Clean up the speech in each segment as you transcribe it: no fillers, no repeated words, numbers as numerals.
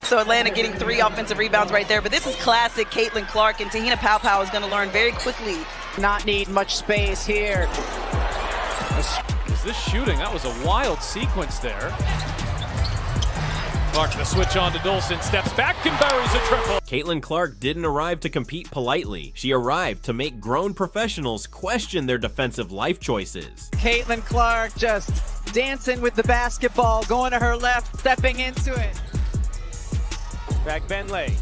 So Atlanta getting 3 offensive rebounds right there. But this is classic Caitlin Clark, and Tahina Paopao is going to learn very quickly. Not need much space here. Is this shooting? That was a wild sequence there. Clark the switch on to Dolson, steps back and buries a triple. Caitlin Clark didn't arrive to compete politely. She arrived to make grown professionals question their defensive life choices. Caitlin Clark just dancing with the basketball, going to her left, stepping into it. Back Benley.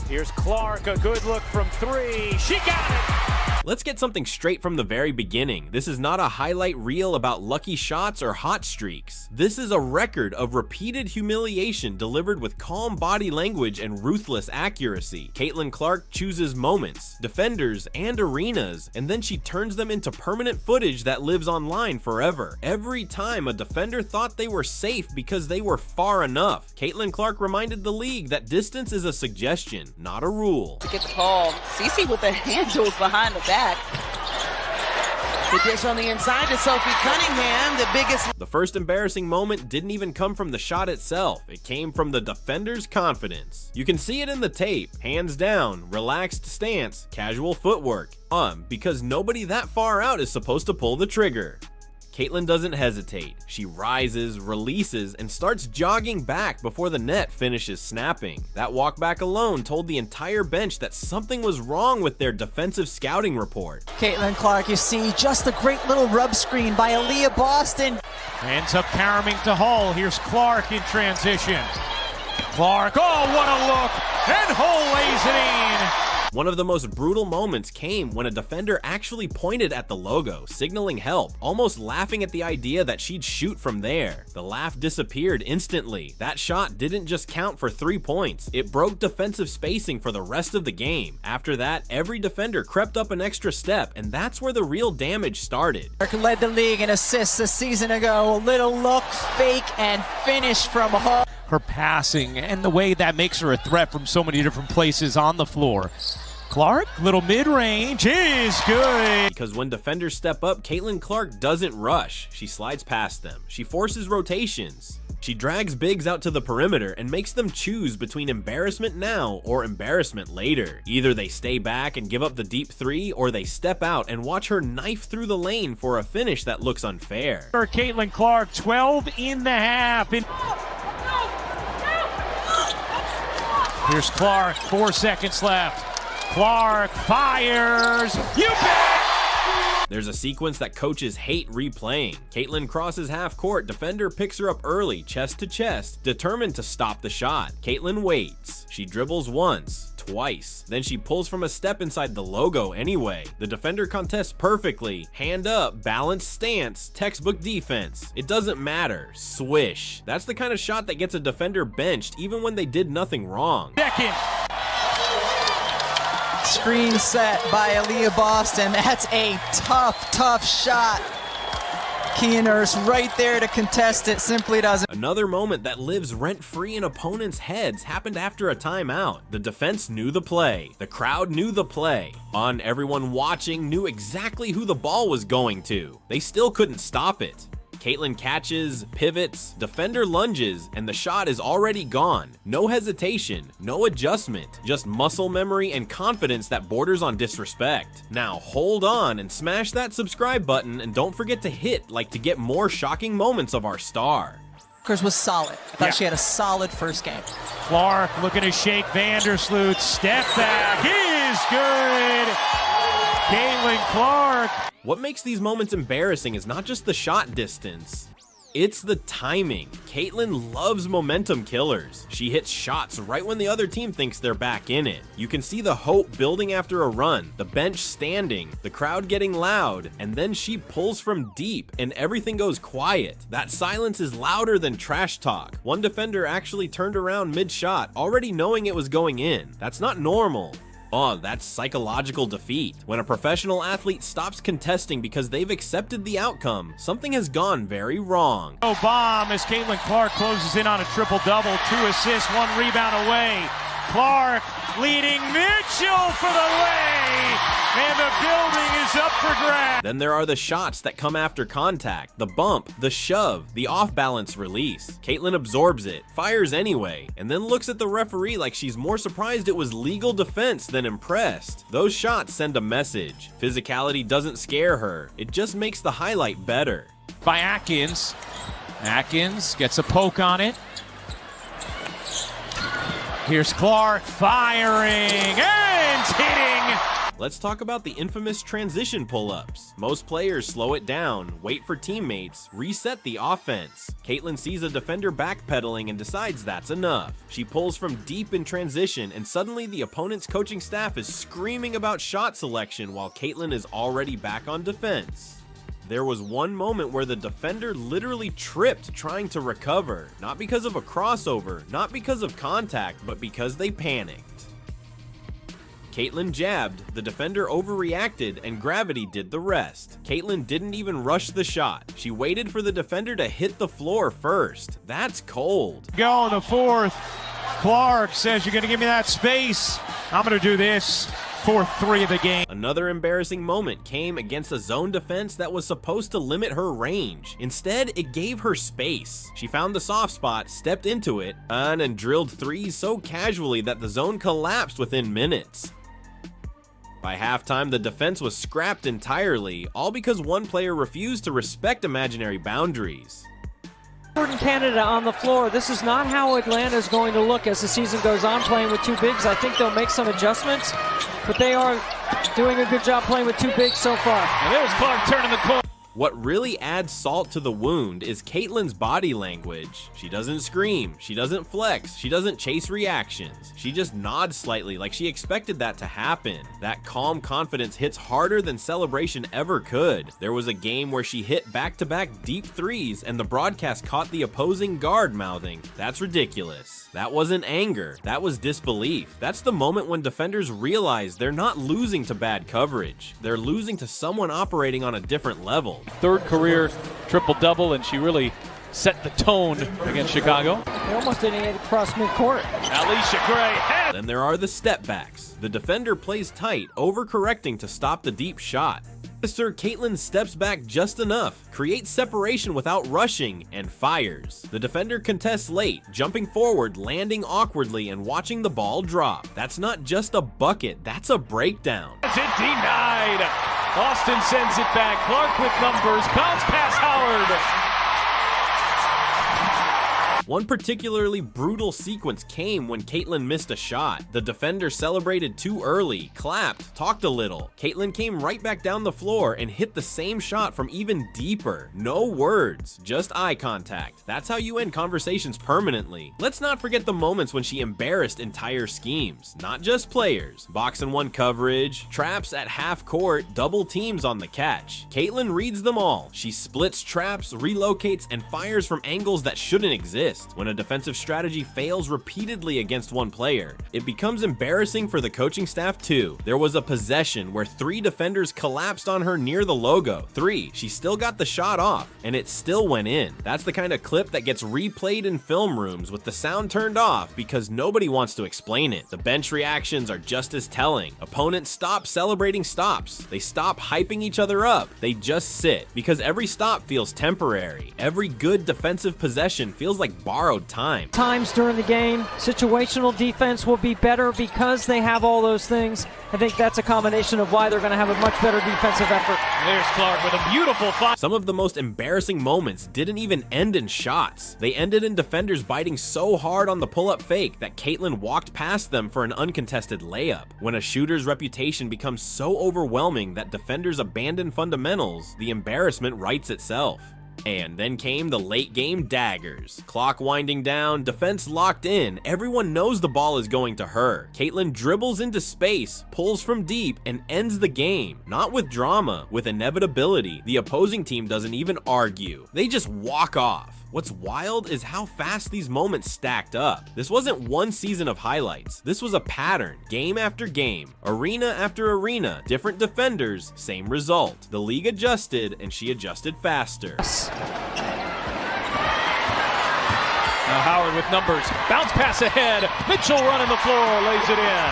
Here's Clark, a good look from 3. She got it! Let's get something straight from the very beginning. This is not a highlight reel about lucky shots or hot streaks. This is a record of repeated humiliation delivered with calm body language and ruthless accuracy. Caitlin Clark chooses moments, defenders, and arenas, and then she turns them into permanent footage that lives online forever. Every time a defender thought they were safe because they were far enough, Caitlin Clark reminded the league that distance is a suggestion, not a rule. To get the call, Cece with the handles behind the back. The dish on the inside to Sophie Cunningham, the biggest. The first embarrassing moment didn't even come from the shot itself. It came from the defender's confidence. You can see it in the tape. Hands down, relaxed stance, casual footwork. Because nobody that far out is supposed to pull the trigger. Caitlin doesn't hesitate. She rises, releases, and starts jogging back before the net finishes snapping. That walk back alone told the entire bench that something was wrong with their defensive scouting report. Caitlin Clark, you see just a great little rub screen by Aaliyah Boston. Ends up caroming to Hull. Here's Clark in transition. Clark, oh, what a look! And Hull lays it in! One of the most brutal moments came when a defender actually pointed at the logo, signaling help, almost laughing at the idea that she'd shoot from there. The laugh disappeared instantly. That shot didn't just count for 3 points, it broke defensive spacing for the rest of the game. After that, every defender crept up an extra step, and that's where the real damage started. Clark led the league in assists a season ago. A little look, fake, and finish from Hull. Her passing and the way that makes her a threat from so many different places on the floor. Clark, little mid-range is good. Because when defenders step up, Caitlin Clark doesn't rush. She slides past them. She forces rotations. She drags bigs out to the perimeter and makes them choose between embarrassment now or embarrassment later. Either they stay back and give up the deep 3, or they step out and watch her knife through the lane for a finish that looks unfair. For Caitlin Clark, 12 in the half. Here's Clark, 4 seconds left. Clark fires. You bet! There's a sequence that coaches hate replaying. Caitlin crosses half court, defender picks her up early, chest to chest, determined to stop the shot. Caitlin waits. She dribbles once, twice, then she pulls from a step inside the logo anyway. The defender contests perfectly. Hand up, balanced stance, textbook defense. It doesn't matter. Swish. That's the kind of shot that gets a defender benched even when they did nothing wrong. Second. Screen set by Aaliyah Boston. That's a tough shot. Keener's right there to contest it, simply doesn't. Another moment that lives rent-free in opponents' heads happened after a timeout. The defense knew the play. The crowd knew the play. Everyone watching knew exactly who the ball was going to. They still couldn't stop it. Caitlin catches, pivots, defender lunges, and the shot is already gone. No hesitation, no adjustment, just muscle memory and confidence that borders on disrespect. Now hold on and smash that subscribe button, and don't forget to hit like to get more shocking moments of our star. Was solid. I thought she had a solid first game. Clark looking to shake Vandersloot. Step back. He is good. Caitlin Clark. What makes these moments embarrassing is not just the shot distance, it's the timing. Caitlin loves momentum killers. She hits shots right when the other team thinks they're back in it. You can see the hope building after a run, the bench standing, the crowd getting loud, and then she pulls from deep and everything goes quiet. That silence is louder than trash talk. One defender actually turned around mid-shot, already knowing it was going in. That's not normal. That's psychological defeat. When a professional athlete stops contesting because they've accepted the outcome, something has gone very wrong. Bomb as Caitlin Clark closes in on a triple-double, 2 assists, 1 rebound away. Clark leading Mitchell for the lay, and the building is up for grabs. Then there are the shots that come after contact, the bump, the shove, the off-balance release. Caitlin absorbs it, fires anyway, and then looks at the referee like she's more surprised it was legal defense than impressed. Those shots send a message. Physicality doesn't scare her, it just makes the highlight better. By Atkins. Atkins gets a poke on it. Here's Clark firing and hitting. Let's talk about the infamous transition pull-ups. Most players slow it down, wait for teammates, reset the offense. Caitlin sees a defender backpedaling and decides that's enough. She pulls from deep in transition, and suddenly the opponent's coaching staff is screaming about shot selection while Caitlin is already back on defense. There was one moment where the defender literally tripped trying to recover, not because of a crossover, not because of contact, but because they panicked. Caitlin jabbed, the defender overreacted, and gravity did the rest. Caitlin didn't even rush the shot. She waited for the defender to hit the floor first. That's cold. Go in the fourth. Clark says, you're going to give me that space. I'm going to do this. 4-3 of the game. Another embarrassing moment came against a zone defense that was supposed to limit her range. Instead, it gave her space. She found the soft spot, stepped into it, and drilled threes so casually that the zone collapsed within minutes. By halftime, the defense was scrapped entirely, all because one player refused to respect imaginary boundaries. Jordan Canada on the floor. This is not how Atlanta is going to look as the season goes on, playing with two bigs. I think they'll make some adjustments, but they are doing a good job playing with two bigs so far. And there's Clark turning the corner. What really adds salt to the wound is Caitlin's body language. She doesn't scream, she doesn't flex, she doesn't chase reactions. She just nods slightly like she expected that to happen. That calm confidence hits harder than celebration ever could. There was a game where she hit back-to-back deep threes and the broadcast caught the opposing guard mouthing, "That's ridiculous." That wasn't anger, that was disbelief. That's the moment when defenders realize they're not losing to bad coverage. They're losing to someone operating on a different level. Third career triple-double, and she really set the tone against Chicago. They almost didn't get across midcourt. Alicia Gray. Then there are the step backs. The defender plays tight, overcorrecting to stop the deep shot. Mr. Caitlin steps back just enough, creates separation without rushing, and fires. The defender contests late, jumping forward, landing awkwardly, and watching the ball drop. That's not just a bucket, that's a breakdown. Is it denied? Austin sends it back. Clark with numbers. Bounce pass Howard. One particularly brutal sequence came when Caitlin missed a shot. The defender celebrated too early, clapped, talked a little. Caitlin came right back down the floor and hit the same shot from even deeper. No words, just eye contact. That's how you end conversations permanently. Let's not forget the moments when she embarrassed entire schemes, not just players. Box and one coverage, traps at half court, double teams on the catch. Caitlin reads them all. She splits traps, relocates, and fires from angles that shouldn't exist. When a defensive strategy fails repeatedly against one player, it becomes embarrassing for the coaching staff too. There was a possession where 3 defenders collapsed on her near the logo. 3, she still got the shot off, and it still went in. That's the kind of clip that gets replayed in film rooms with the sound turned off because nobody wants to explain it. The bench reactions are just as telling. Opponents stop celebrating stops. They stop hyping each other up. They just sit, because every stop feels temporary. Every good defensive possession feels like borrowed time. Times during the game, situational defense will be better because they have all those things. I think that's a combination of why they're going to have a much better defensive effort. There's Clark with a beautiful fight. Some of the most embarrassing moments didn't even end in shots. They ended in defenders biting so hard on the pull-up fake that Caitlin walked past them for an uncontested layup. When a shooter's reputation becomes so overwhelming that defenders abandon fundamentals, the embarrassment writes itself. And then came the late game daggers. Clock winding down, defense locked in, everyone knows the ball is going to her. Caitlin dribbles into space, pulls from deep, and ends the game. Not with drama, with inevitability. The opposing team doesn't even argue. They just walk off. What's wild is how fast these moments stacked up. This wasn't one season of highlights. This was a pattern, game after game, arena after arena, different defenders, same result. The league adjusted, and she adjusted faster. Now Howard with numbers. Bounce pass ahead. Mitchell running the floor, lays it in.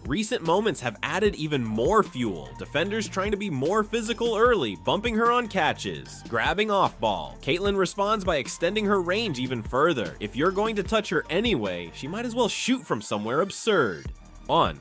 Recent moments have added even more fuel. Defenders trying to be more physical early, bumping her on catches, grabbing off ball. Caitlin responds by extending her range even further. If you're going to touch her anyway, she might as well shoot from somewhere absurd.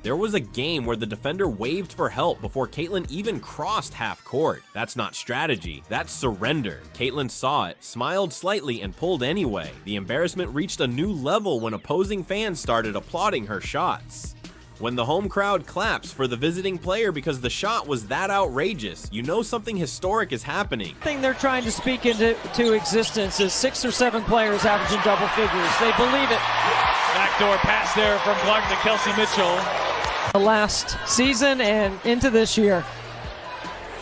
There was a game where the defender waved for help before Caitlin even crossed half court. That's not strategy, that's surrender. Caitlin saw it, smiled slightly, and pulled anyway. The embarrassment reached a new level when opposing fans started applauding her shots. When the home crowd claps for the visiting player because the shot was that outrageous, you know something historic is happening. The thing they're trying to speak into existence is 6 or 7 players averaging double figures. They believe it. Backdoor pass there from Clark to Kelsey Mitchell. The last season and into this year.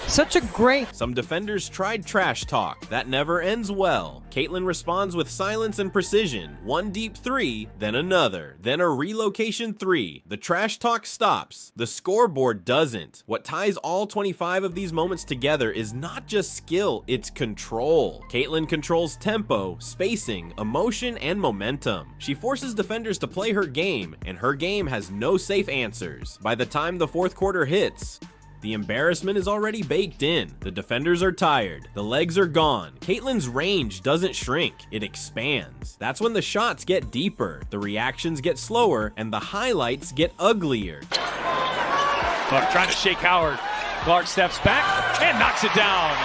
Such a great... Some defenders tried trash talk. That never ends well. Caitlin responds with silence and precision. One deep three, then another, then a relocation three. The trash talk stops. The scoreboard doesn't. What ties all 25 of these moments together is not just skill, it's control. Caitlin controls tempo, spacing, emotion, and momentum. She forces defenders to play her game, and her game has no safe answers. By the time the fourth quarter hits, the embarrassment is already baked in. The defenders are tired. The legs are gone. Caitlin's range doesn't shrink, it expands. That's when the shots get deeper, the reactions get slower, and the highlights get uglier. Clark trying to shake Howard. Clark steps back and knocks it down.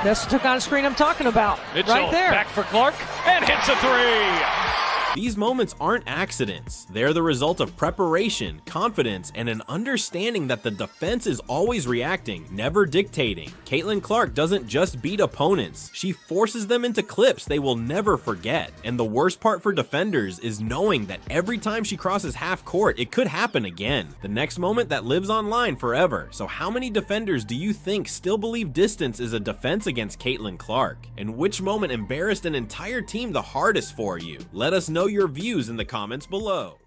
That's the kind of screen I'm talking about. Mitchell right there. Back for Clark and hits a three. These moments aren't accidents. They're the result of preparation, confidence, and an understanding that the defense is always reacting, never dictating. Caitlin Clark doesn't just beat opponents, she forces them into clips they will never forget. And the worst part for defenders is knowing that every time she crosses half court, it could happen again. The next moment that lives online forever. So how many defenders do you think still believe distance is a defense against Caitlin Clark? And which moment embarrassed an entire team the hardest for you? Let us know your views in the comments below.